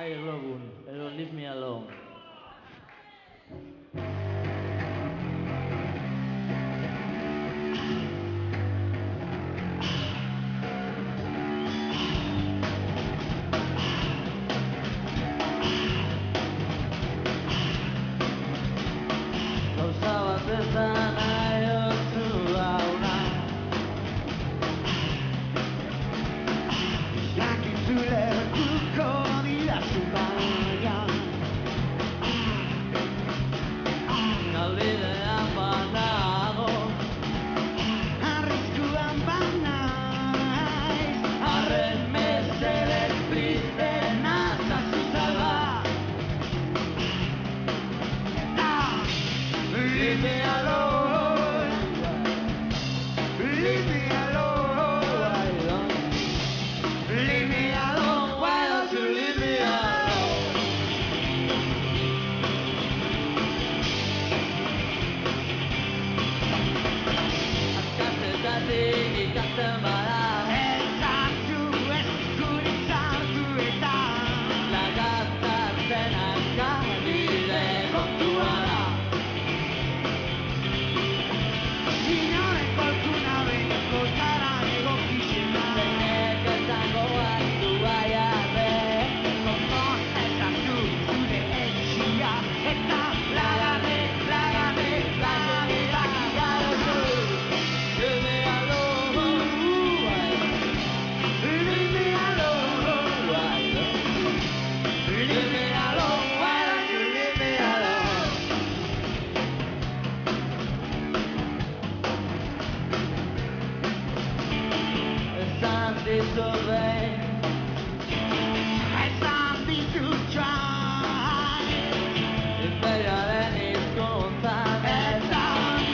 Ay Robun, pero leave me alone. Gauza bat ez da nahi otu hauna, Jakintzule kuko didazu baina galbidean banago, arriskuan banaiz arren mesedez tristena zazuzaba. Leave me alone, leave me alone, leave me alone, why don't you leave me alone? Askatetatik ikasten bada, Ezartu eskurik sartu eta lagatatzen akabide kontua da. inoren kolkuna beneko zara egokizena Zeinek esango hartu baiarre, Konpon ezartu zure etxia eta lagane, lagane, lagane, lagane leave me alone, Leave me alone, leave me alone, why don't you leave me alone? esan dizut behin, It's something to try. inberiaren hizkuntzan Ez da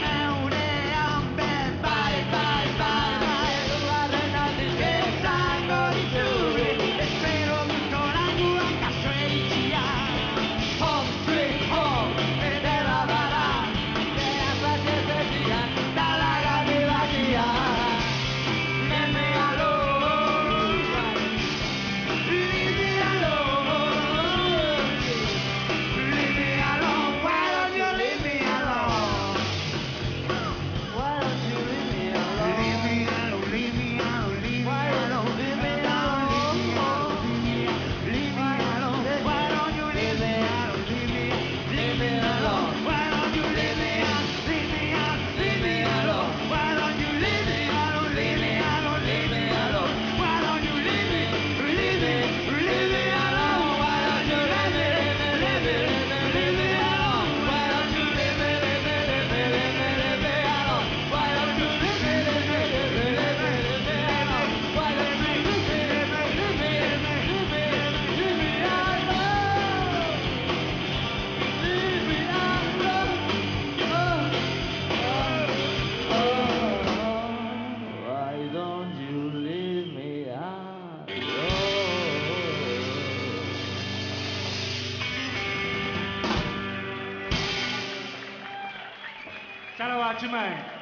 neurean bez, bai, bai, bai, bai. Egugarren aldiz Esango dizut, espero dut oraingoan kaso eitzia. Home sweet home, ederra bada, beraz batez ezian, dala gabi batia. Leave me alone, Leave me alone, leave me alone, why don't you leave me alone? why don't you leave me alone? Leave me alone, leave me alone, leave me alone, leave me alone, leave me alone, why don't you leave me alone, leave me alone, why don't you leave me alone, leave me alone, leave me alone, why don't you leave me alone, leave me alone, leave me alone, why don't you leave me, leave me, leave me alone, why don't you leave me, leave me, leave me alone, why don't you leave me, leave me, leave me, leave me alone, why don't you leave me, leave me, leave me, leave me, leave me alone, why don't you leave me, leave me, leave me, leave me, leave me, leave me alone, leave me alone, Why don't you leave me alone? Shout out to man.